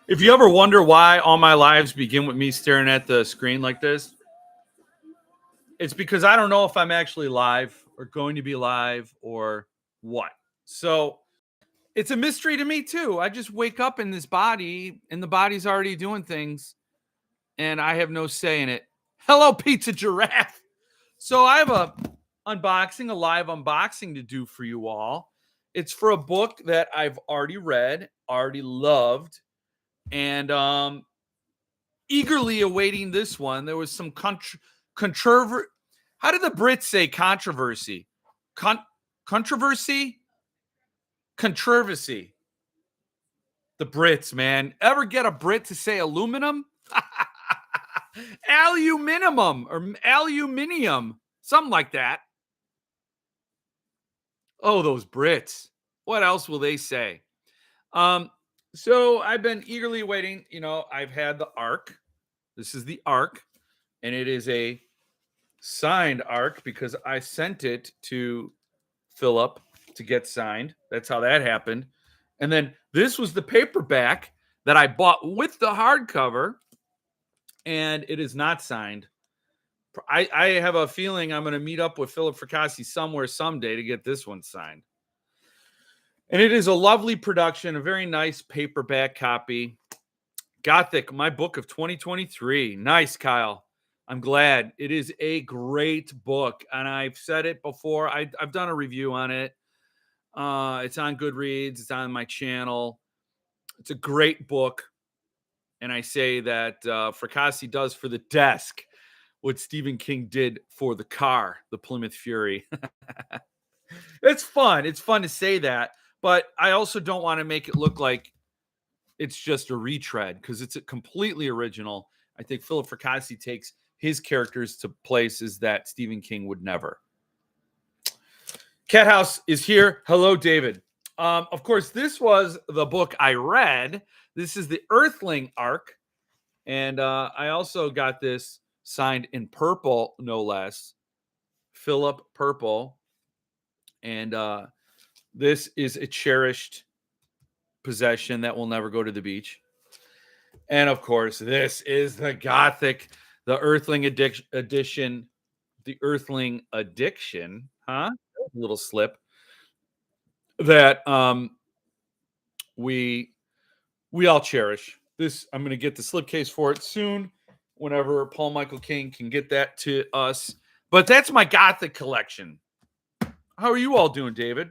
If you ever wonder why all my lives begin with me staring at the screen like this, it's because I don't know if I'm actually live or going to be live or what. So it's a mystery to me too. I just wake up in this body and the body's already doing things and I have no say in it. Hello, Pizza Giraffe. So I have a live unboxing to do for you all. It's for a book that I've already read, already loved, and eagerly awaiting this one. There was some controversy. How did the Brits say controversy? Controversy? Controversy. The Brits, man. Ever get a Brit to say aluminum? Aluminum or aluminium. Something like that. Oh, those Brits. What else will they say? So I've been eagerly waiting. You know, I've had the ARC. This is the ARC, and it is a signed ARC because I sent it to Philip to get signed. That's how that happened. And then this was the paperback that I bought with the hardcover, and it is not signed. I have a feeling I'm going to meet up with Philip Fracassi somewhere someday to get this one signed. And it is a lovely production, a very nice paperback copy. Gothic, my book of 2023. Nice, Kyle. I'm glad. It is a great book. And I've said it before. I've done a review on it. It's on Goodreads. It's on my channel. It's a great book. And I say that Fracassi does for the desk what Stephen King did for the car, the Plymouth Fury. It's fun. It's fun to say that. But I also don't want to make it look like it's just a retread because it's a completely original. I think Philip Fracassi takes his characters to places that Stephen King would never. Cat House is here. Hello, David. Of course, this was the book I read. This is the Earthling arc. And I also got this signed in purple, no less. Philip Purple. And this is a cherished possession that will never go to the beach. And of course, this is the Gothic, the Earthling edition, the Earthling Addiction, huh? A little slip that we all cherish. This I'm going to get the slipcase for it soon, whenever Paul Michael King can get that to us. But that's my Gothic collection. How are you all doing, David?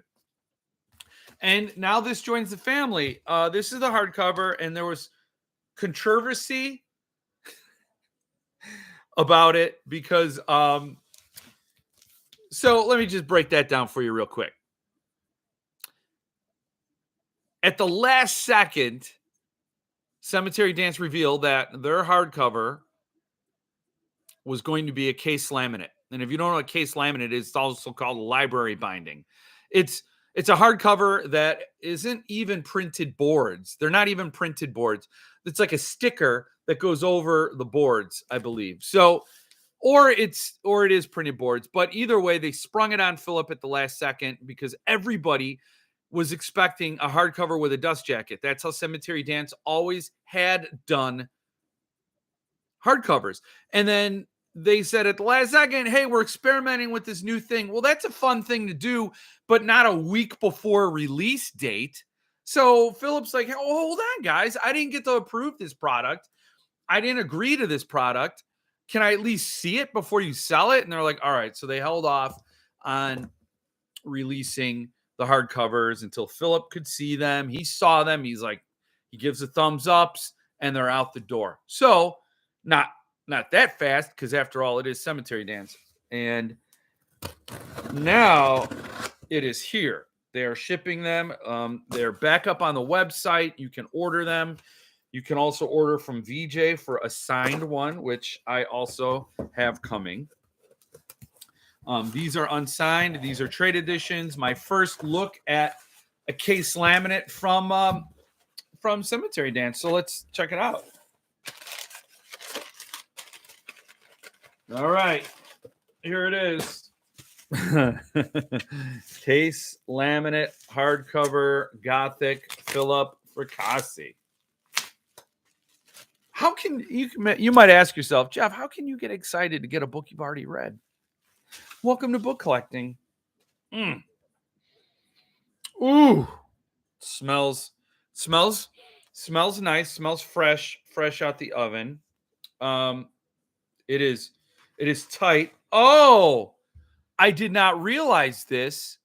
And now this joins the family. This is the hardcover, and there was controversy about it because so let me just break that down for you real quick. At the last second, Cemetery Dance revealed that their hardcover was going to be a case laminate. And if you don't know what case laminate is, it's also called a library binding. It's a hardcover that isn't even printed boards. They're not even printed boards. It's like a sticker that goes over the boards, I believe. So, or it is printed boards. But either way, they sprung it on Philip at the last second because everybody was expecting a hardcover with a dust jacket. That's how Cemetery Dance always had done hardcovers. And then they said at the last second, hey, we're experimenting with this new thing. Well, that's a fun thing to do, but not a week before release date. So Philip's like, oh, hold on, guys. I didn't get to approve this product. I didn't agree to this product. Can I at least see it before you sell it? And they're like, all right. So they held off on releasing the hardcovers until Philip could see them. He saw them. He's like, he gives the thumbs ups and they're out the door. So not that fast, because after all, it is Cemetery Dance. And now it is here. They are shipping them. They're back up on the website. You can order them. You can also order from VJ for a signed one, which I also have coming. These are unsigned. These are trade editions. My first look at a case laminate from Cemetery Dance. So let's check it out. All right, here it is. Case laminate, hardcover, Gothic, Philip Fracassi. How can you might ask yourself, Jeff, how can you get excited to get a book you've already read? Welcome to book collecting. Mm. Ooh, smells, smells, smells nice. Smells fresh out the oven. Um, it is, it is tight. Oh, I did not realize this.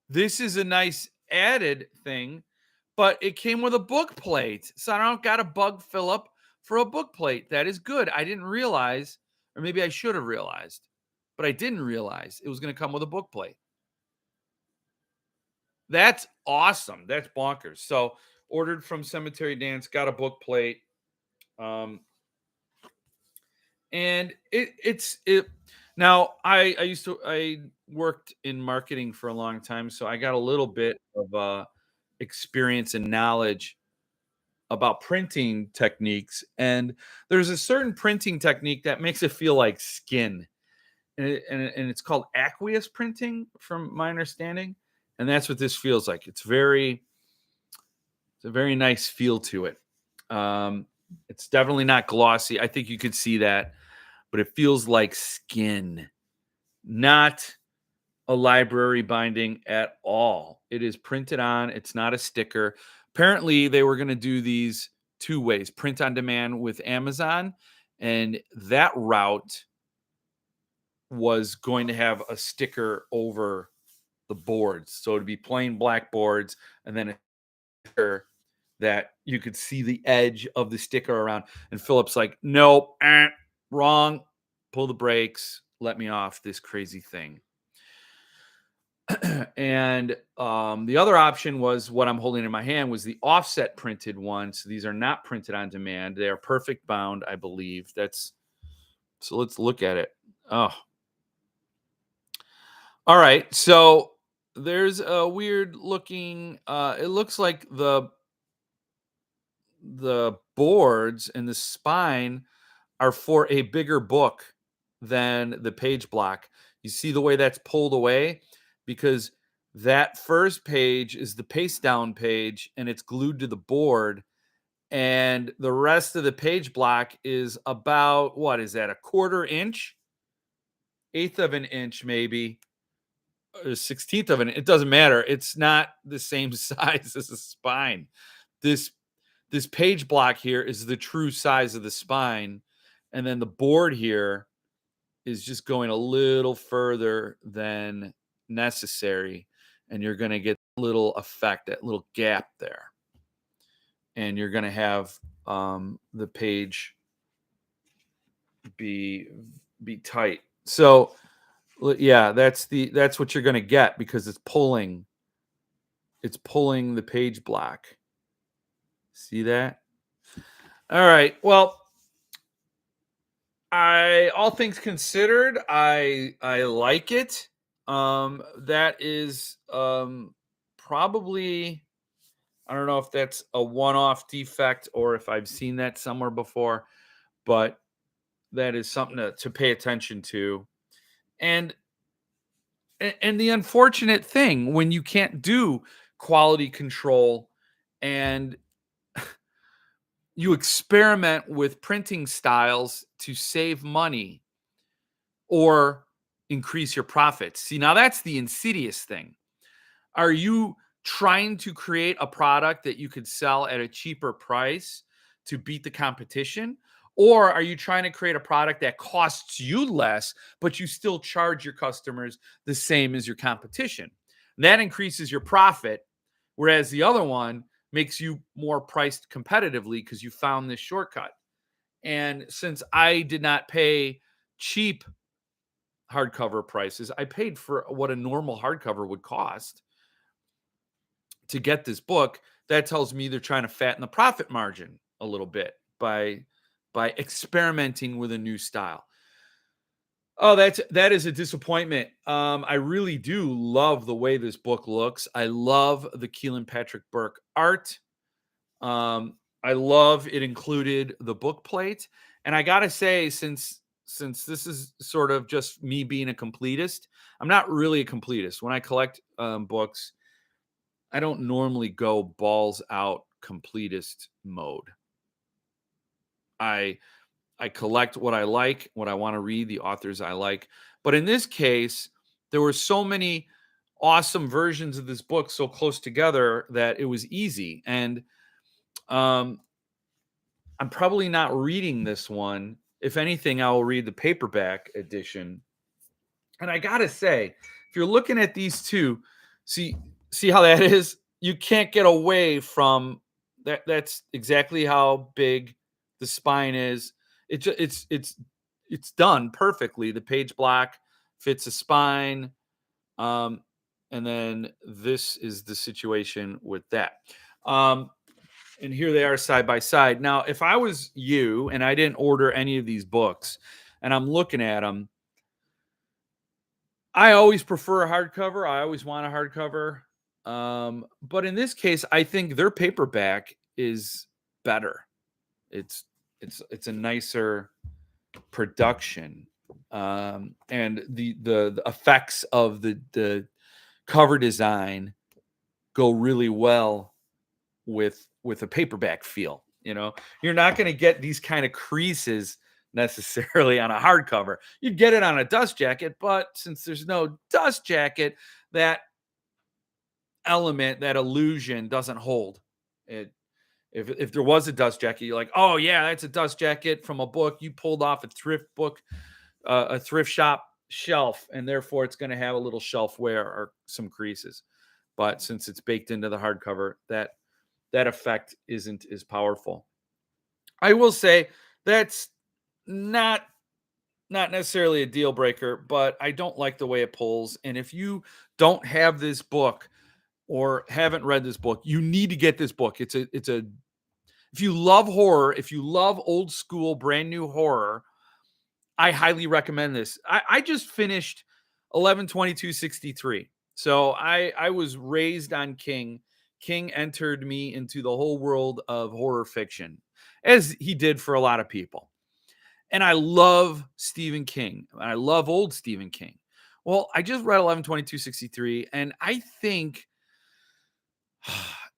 This is a nice added thing, but it came with a book plate. So I don't got to bug Philip for a book plate. That is good. I didn't realize, or maybe I should have realized, but I didn't realize it was going to come with a book plate. That's awesome. That's bonkers. So ordered from Cemetery Dance, got a book plate. Um, and it now I worked in marketing for a long time, so I got a little bit of experience and knowledge about printing techniques, and there's a certain printing technique that makes it feel like skin, and it's called aqueous printing from my understanding, and that's what this feels like. It's a very nice feel to it. It's definitely not glossy. I think you could see that, but it feels like skin, not a library binding at all. It is printed on, it's not a sticker. Apparently, they were going to do these two ways, print on demand with Amazon, and that route was going to have a sticker over the boards. So it'd be plain black boards and then a sticker that you could see the edge of the sticker around. And Philip's like, nope, wrong. Pull the brakes. Let me off this crazy thing. And the other option was what I'm holding in my hand was the offset printed one. So these are not printed on demand. They are perfect bound, I believe. That's so let's look at it. Oh, all right. So there's a weird looking it looks like the boards and the spine are for a bigger book than the page block. You see the way that's pulled away because that first page is the paste down page and it's glued to the board, and the rest of the page block is about, what is that, a quarter inch, eighth of an inch maybe, or 16th of an, it doesn't matter, it's not the same size as the spine. This this page block here is the true size of the spine, and then the board here is just going a little further than necessary, and you're going to get a little effect, that little gap there, and you're going to have the page be tight. So yeah, that's what you're going to get because it's pulling the page block. See that? All right. Well, all things considered, I like it. That is probably, I don't know if that's a one-off defect or if I've seen that somewhere before, but that is something to pay attention to. And and the unfortunate thing when you can't do quality control and you experiment with printing styles to save money or increase your profits. See, now that's the insidious thing. Are you trying to create a product that you could sell at a cheaper price to beat the competition? Or are you trying to create a product that costs you less, but you still charge your customers the same as your competition? That increases your profit, whereas the other one makes you more priced competitively because you found this shortcut. And since I did not pay cheap hardcover prices, I paid for what a normal hardcover would cost to get this book. That tells me they're trying to fatten the profit margin a little bit by experimenting with a new style. Oh, that is a disappointment. I really do love the way this book looks. I love the Keelan Patrick Burke art. I love it included the book plate, and I gotta say, since this is sort of just me being a completist, I'm not really a completist. When I collect books, I don't normally go balls out completist mode. I collect what I like, what I want to read, the authors I like. But in this case, there were so many awesome versions of this book so close together that it was easy. And um, I'm probably not reading this one. If anything, I will read the paperback edition. And I gotta say, if you're looking at these two, see see how that is? You can't get away from that. That's exactly how big the spine is. It's done perfectly. The page block fits a spine. Um, and then this is the situation with that. Um, and here they are side by side. Now, if I was you and I didn't order any of these books and I'm looking at them, I always prefer a hardcover. I always want a hardcover. But in this case, I think their paperback is better. It's it's a nicer production. And the effects of the cover design go really well with a paperback feel. You're not going to get these kind of creases necessarily on a hardcover. You'd get it on a dust jacket, but since there's no dust jacket, that element, that illusion doesn't hold. It if there was a dust jacket, you're like, oh yeah, that's a dust jacket from a book you pulled off a thrift book, a thrift shop shelf, and therefore it's going to have a little shelf wear or some creases. But since it's baked into the hardcover, that effect isn't as powerful. I will say that's not not necessarily a deal breaker, but I don't like the way it pulls. And if you don't have this book or haven't read this book, you need to get this book. It's a if you love horror, if you love old school, brand new horror, I highly recommend this. I just finished 11/22/63. So I was raised on King. King entered me into the whole world of horror fiction, as he did for a lot of people. And I love Stephen King. And I love old Stephen King. Well, I just read 11/22/63, and I think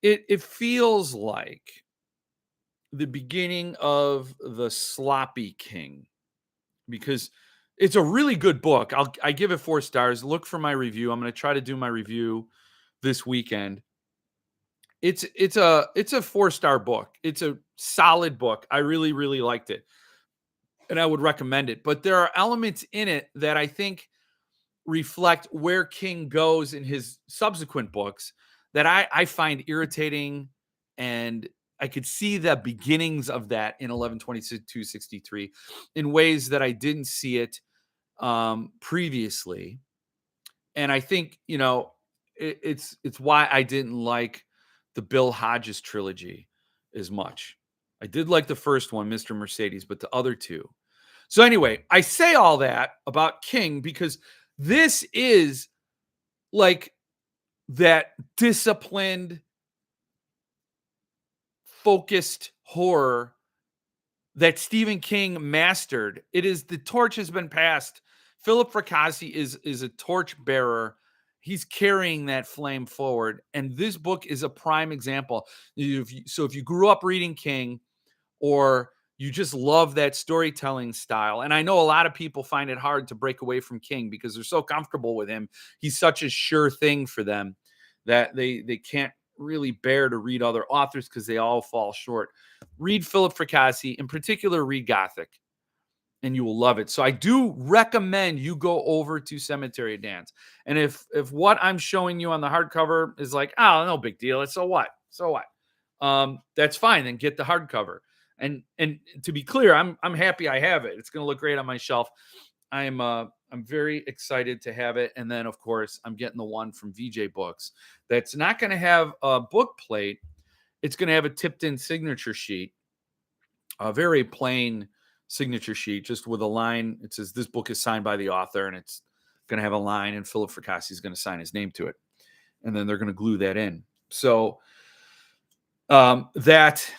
it feels like the beginning of the sloppy King, because it's a really good book. I give it 4 stars. Look for my review. I'm going to try to do my review this weekend. It's a 4-star book. It's a solid book. I really really liked it, and I would recommend it. But there are elements in it that I think reflect where King goes in his subsequent books that I find irritating, and I could see the beginnings of that in 11/22/63 in ways that I didn't see it previously. And I think it's why I didn't like the Bill Hodges trilogy as much. I did like the first one, Mr. Mercedes, but the other two. So anyway, I say all that about King because this is like that disciplined, focused horror that Stephen King mastered. It is the torch has been passed. Philip Fracassi is a torch bearer. He's carrying that flame forward, and this book is a prime example. So if you grew up reading King, or you just love that storytelling style, and I know a lot of people find it hard to break away from King because they're so comfortable with him. He's such a sure thing for them that they can't really bear to read other authors because they all fall short. Read Philip Fracassi, in particular, read Gothic, and you will love it. So I do recommend you go over to Cemetery Dance. And if what I'm showing you on the hardcover is like, oh, no big deal, it's so what? So what? That's fine. Then get the hardcover. And to be clear, I'm happy I have it. It's going to look great on my shelf. I'm very excited to have it. And then of course I'm getting the one from VJ Books that's not going to have a book plate. It's going to have a tipped in signature sheet, a very plain signature sheet, just with a line. It says this book is signed by the author, and it's going to have a line, and Philip Fracassi is going to sign his name to it, and then they're going to glue that in. So that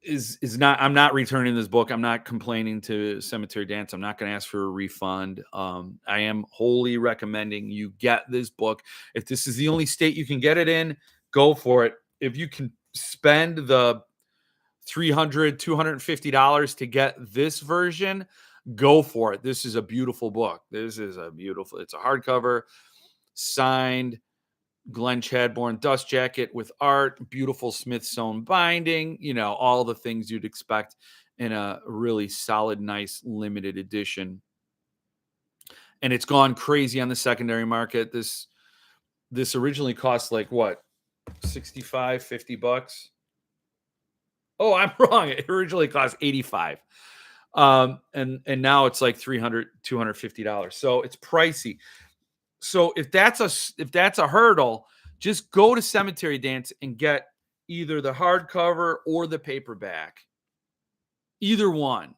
is not. I'm not returning this book. I'm not complaining to Cemetery Dance. I'm not going to ask for a refund. I am wholly recommending you get this book. If this is the only state you can get it in, go for it. If you can spend the $250 to get this version, go for it. This is a beautiful book. It's a hardcover, signed Glenn Chadbourne dust jacket with art, beautiful Smith sewn binding, all the things you'd expect in a really solid, nice limited edition. And it's gone crazy on the secondary market. This originally cost like what? 65, $50. Oh, I'm wrong. It originally cost 85. And now it's like $300, $250. So it's pricey. So if that's a hurdle, just go to Cemetery Dance and get either the hardcover or the paperback. Either one.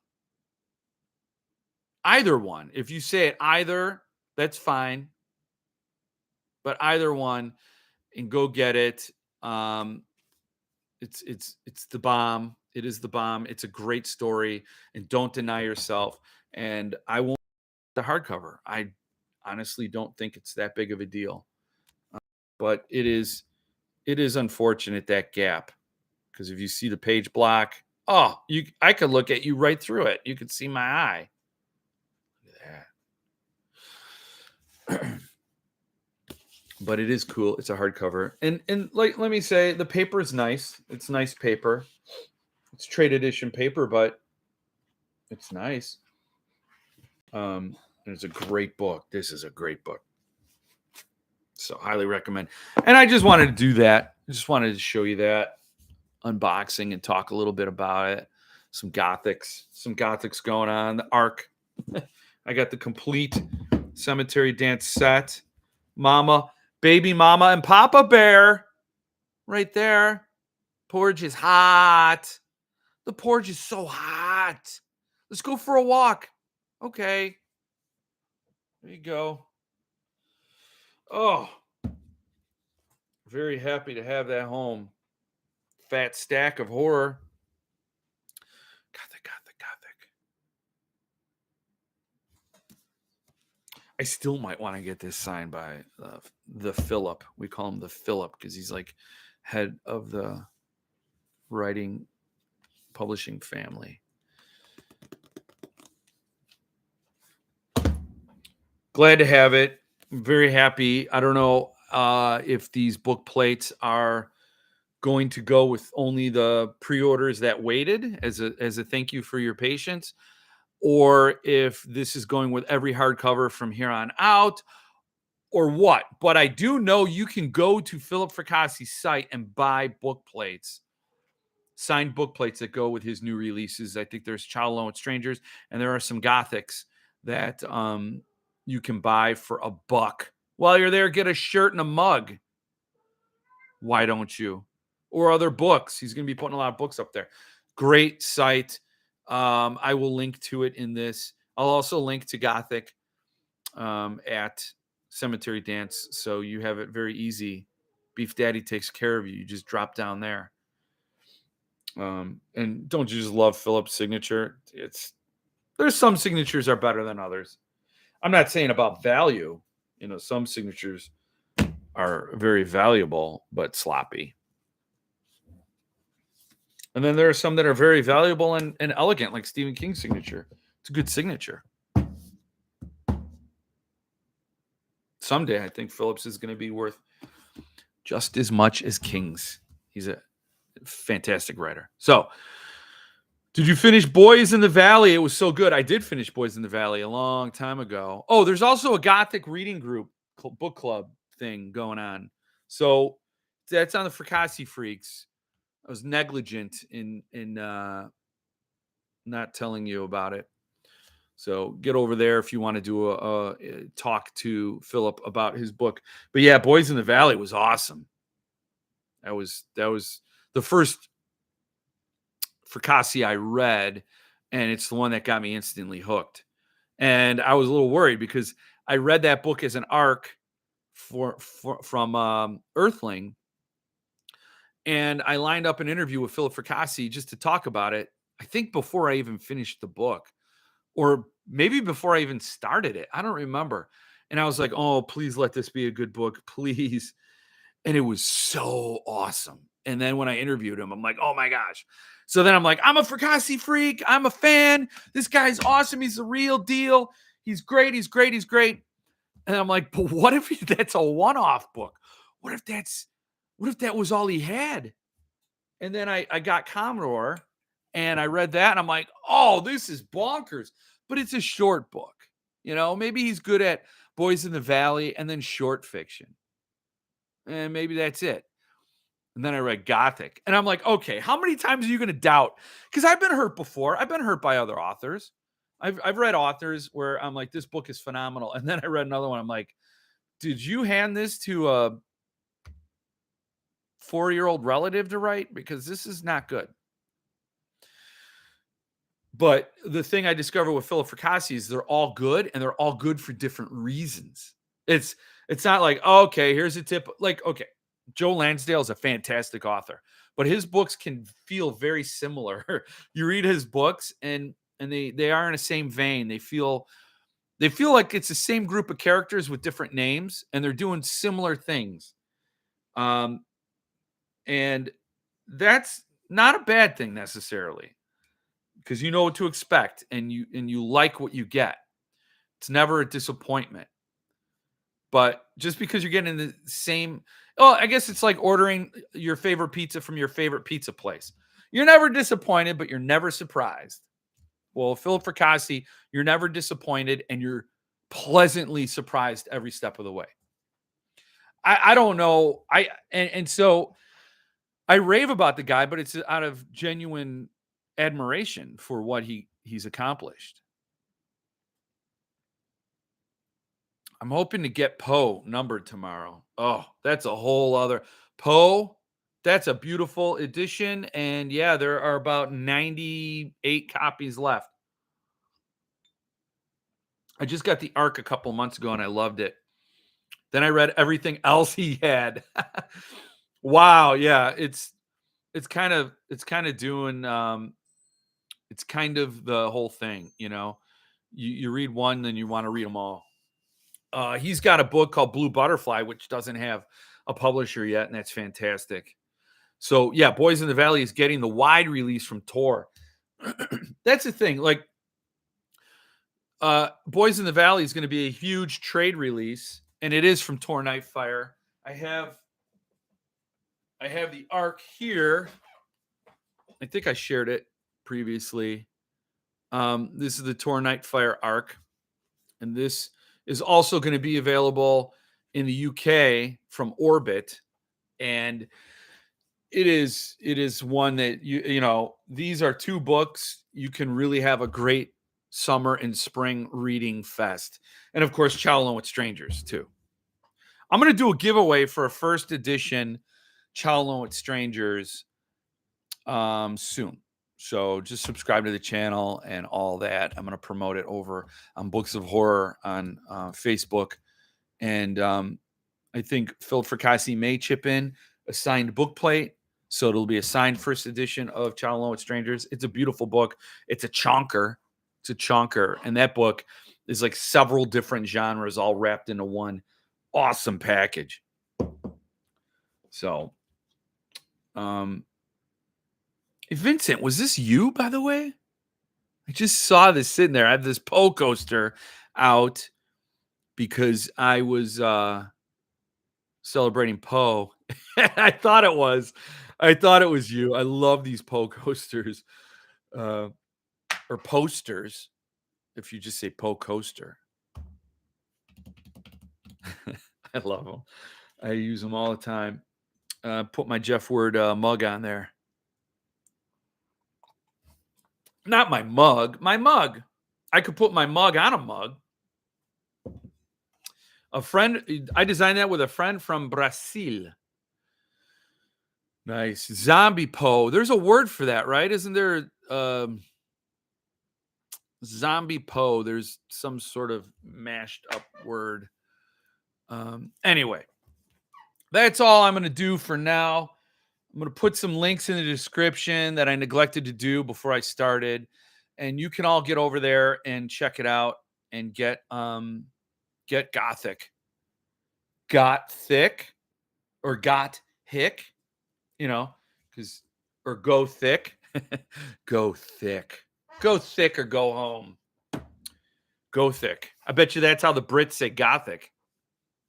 Either one. If you say it either, that's fine. But either one, and go get it. It's the bomb. It is the bomb. It's a great story, and don't deny yourself. And I won't the hardcover. I honestly don't think it's that big of a deal. But it is unfortunate, that gap, because if you see the page block, I could look at you right through it. You could see my eye. Look at that. But it is cool. It's a hardcover. And like, let me say, the paper is nice. It's nice paper. It's trade edition paper, but it's nice. And it's a great book. This is a great book. So highly recommend. And I just wanted to do that. I just wanted to show you that unboxing and talk a little bit about it. Some Gothics going on. The Ark. I got the complete Cemetery Dance set. Baby Mama and Papa Bear right there. Porch is hot. The porch is so hot. Let's go for a walk. Okay. There you go. Oh, very happy to have that home. Fat stack of horror. Gothic. I still might want to get this signed by the Philip. We call him the Philip because he's like head of the writing publishing family. Glad to have it. I'm very happy. I don't know if these book plates are going to go with only the pre-orders that waited as a thank you for your patience, or if this is going with every hardcover from here on out, or what. But I do know you can go to Philip Fracassi's site and buy book plates, signed book plates that go with his new releases. I think there's Child Alone with Strangers, and there are some Gothics that you can buy for $1. While you're there, get a shirt and a mug. Why don't you? Or other books. He's going to be putting a lot of books up there. Great site. I will link to it in this. I'll also link to Gothic at Cemetery Dance, so you have it very easy. Beef Daddy takes care of you. You just drop down there. And don't you just love Philip's signature? There's some signatures are better than others. I'm not saying about value. Some signatures are very valuable but sloppy. And then there are some that are very valuable and elegant, like Stephen King's signature. It's a good signature. Someday, I think Phillips is going to be worth just as much as King's. He's a fantastic writer. So, did you finish Boys in the Valley? It was so good. I did finish Boys in the Valley a long time ago. Oh, there's also a Gothic reading group, book club thing going on. So, that's on the Fracassi Freaks. I was negligent in not telling you about it. So get over there if you want to do a talk to Philip about his book. But yeah, Boys in the Valley was awesome. That was the first Fracassi I read, and it's the one that got me instantly hooked. And I was a little worried because I read that book as an arc from Earthling. And I lined up an interview with Philip Fracassi just to talk about it, I think before I even finished the book, or maybe before I even started it. I don't remember. And I was like, oh, please let this be a good book, please. And it was so awesome. And then when I interviewed him, I'm like, oh my gosh. So then I'm like, I'm a Fracassi freak. I'm a fan. This guy's awesome. He's the real deal. He's great. He's great. He's great. And I'm like, but what if that's a one-off book? What if that was all he had? And then I got Commodore and I read that and I'm like, oh, this is bonkers. But it's a short book. Maybe he's good at Boys in the Valley and then short fiction. And maybe that's it. And then I read Gothic. And I'm like, okay, how many times are you going to doubt? Because I've been hurt before. I've been hurt by other authors. I've read authors where I'm like, this book is phenomenal. And then I read another one. I'm like, did you hand this to a 4-year-old relative to write? Because this is not good. But the thing I discovered with Philip Fracassi is they're all good and they're all good for different reasons. It's not like, oh, okay, here's a tip. Like, okay, Joe Lansdale is a fantastic author, but his books can feel very similar. You read his books and they are in the same vein. They feel like it's the same group of characters with different names and they're doing similar things. And that's not a bad thing necessarily, because you know what to expect and you like what you get. It's never a disappointment. But just because you're getting the same, I guess it's like ordering your favorite pizza from your favorite pizza place. You're never disappointed, but you're never surprised. Well, Philip Fracassi, you're never disappointed and you're pleasantly surprised every step of the way. I don't know. So I rave about the guy, but it's out of genuine admiration for what he's accomplished. I'm hoping to get Poe numbered tomorrow. Oh, that's a whole other Poe. That's a beautiful edition. And yeah, there are about 98 copies left. I just got the Ark a couple months ago and I loved it. Then I read everything else he had. Wow, yeah, it's kind of doing it's kind of the whole thing, You read one, then you want to read them all. He's got a book called Blue Butterfly, which doesn't have a publisher yet, and that's fantastic. So yeah, Boys in the Valley is getting the wide release from Tor. That's the thing. Like, Boys in the Valley is going to be a huge trade release, and it is from Tor Nightfire. I have the Ark here. I think I shared it previously. This is the Tor Nightfire Ark, and this is also going to be available in the UK from Orbit, and it is one that these are two books you can really have a great summer and spring reading fest. And of course, Chow Alone with Strangers too. I'm going to do a giveaway for a first edition Chow Alone with Strangers soon. So just subscribe to the channel and all that. I'm going to promote it over on Books of Horror on Facebook. And I think Philip Fracassi may chip in a signed book plate. So it'll be a signed first edition of Chow Alone with Strangers. It's a beautiful book. It's a chonker. And that book is like several different genres all wrapped into one awesome package. So, Vincent, was this you, by the way? I just saw this sitting there. I have this Poe coaster out because I was celebrating Poe. I thought it was you. I love these Poe coasters, or posters, if you just say Poe coaster. I love them. I use them all the time. Put my Jeff Word mug on there. Not my mug. My mug. I could put my mug on a mug. A friend, I designed that with a friend from Brazil. Nice. Zombie Poe. There's a word for that, right? Isn't there zombie Poe? There's some sort of mashed up word. Anyway, that's all I'm going to do for now. I'm going to put some links in the description that I neglected to do before I started. And you can all get over there and check it out and get Gothic. Gothic. or Gothic, because or go thick, go thick, go thick or go home, go thick. I bet you that's how the Brits say Gothic.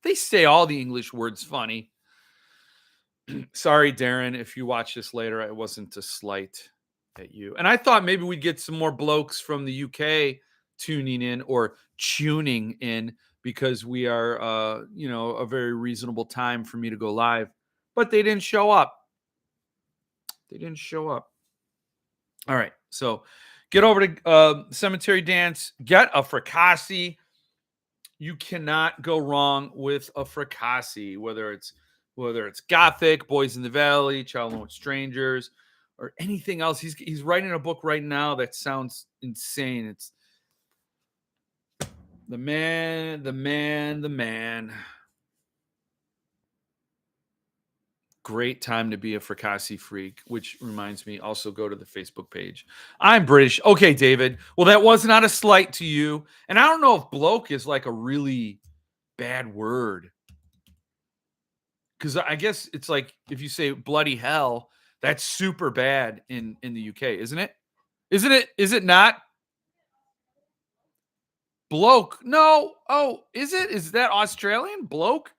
They say all the English words funny. Sorry, Darren, if you watch this later, it wasn't a slight at you. And I thought maybe we'd get some more blokes from the UK tuning in or tuning in because we are, a very reasonable time for me to go live. But they didn't show up. They didn't show up. All right. So get over to Cemetery Dance. Get a Fracassi. You cannot go wrong with a Fracassi, whether it's Gothic, Boys in the Valley, Child Alone with Strangers, or anything else. He's writing a book right now that sounds insane. It's the man. Great time to be a Fracassi freak, which reminds me, also go to the Facebook page. I'm British. Okay, David. Well, that was not a slight to you. And I don't know if bloke is like a really bad word. Because I guess it's like if you say bloody hell, that's super bad in the UK, isn't it? Isn't it? Is it not? Bloke. No. Oh, is it? Is that Australian? Bloke?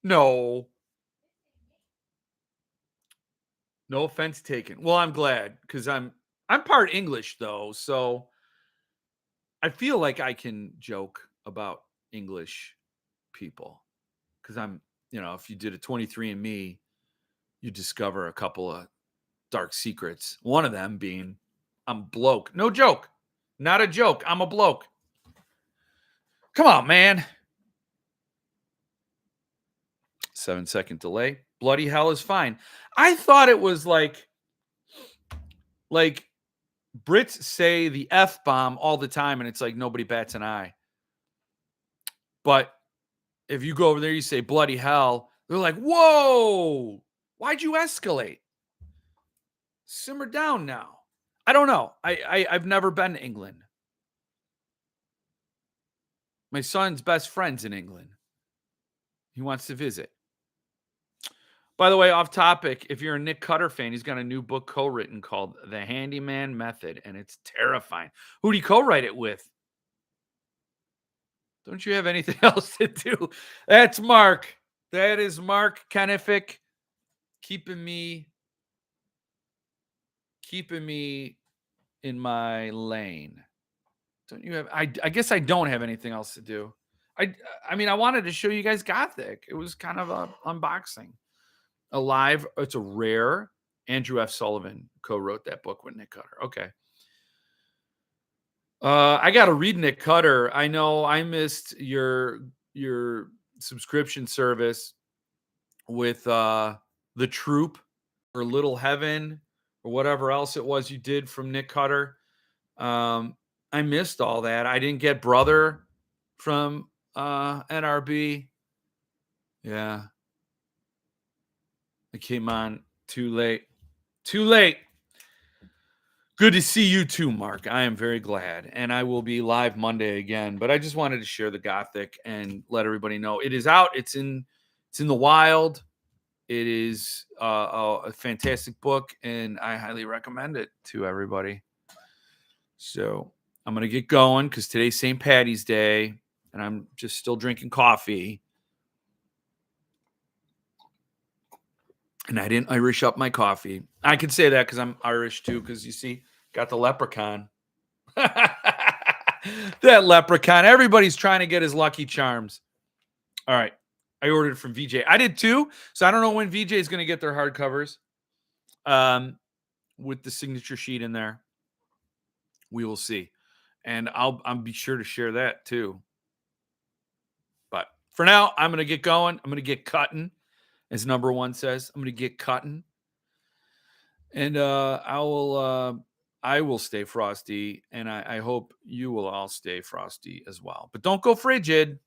No. No offense taken. Well, I'm glad because I'm part English though, so I feel like I can joke about English people because if you did a 23andMe, you discover a couple of dark secrets. One of them being I'm bloke. No joke. Not a joke. I'm a bloke. Come on, man. 7-second delay. Bloody hell is fine. I thought it was like Brits say the F bomb all the time and it's like nobody bats an eye. But if you go over there, you say bloody hell, they're like, whoa, why'd you escalate? Simmer down now. I don't know. I've never been to England. My son's best friend's in England. He wants to visit. By the way, off topic, if you're a Nick Cutter fan, he's got a new book co-written called The Handyman Method, and it's terrifying. Who do you co-write it with? Don't you have anything else to do? That's Mark. That is Mark Kenefic keeping me in my lane. Don't you have I guess I don't have anything else to do. I mean I wanted to show you guys Gothic. It was kind of a unboxing. Alive, it's a rare. Andrew F. Sullivan co-wrote that book with Nick Cutter. Okay. I got to read Nick Cutter. I know I missed your subscription service with The Troop or Little Heaven or whatever else it was you did from Nick Cutter. I missed all that. I didn't get Brother from NRB. Yeah. I came on too late. Too late. Good to see you too, Mark. I am very glad. And I will be live Monday again. But I just wanted to share the Gothic and let everybody know it is out. It's in the wild. It is a fantastic book, and I highly recommend it to everybody. So I'm going to get going because today's St. Patty's Day, and I'm just still drinking coffee. And I didn't Irish up my coffee. I could say that because I'm Irish too, because you see, got the leprechaun. That leprechaun. Everybody's trying to get his Lucky Charms. All right. I ordered from VJ. I did too. So I don't know when VJ is going to get their hardcovers with the signature sheet in there. We will see. And I'll be sure to share that too. But for now, I'm going to get going. I'm going to get cutting, as number one says. I'm going to get cutting. And I will stay frosty. And I hope you will all stay frosty as well. But don't go frigid.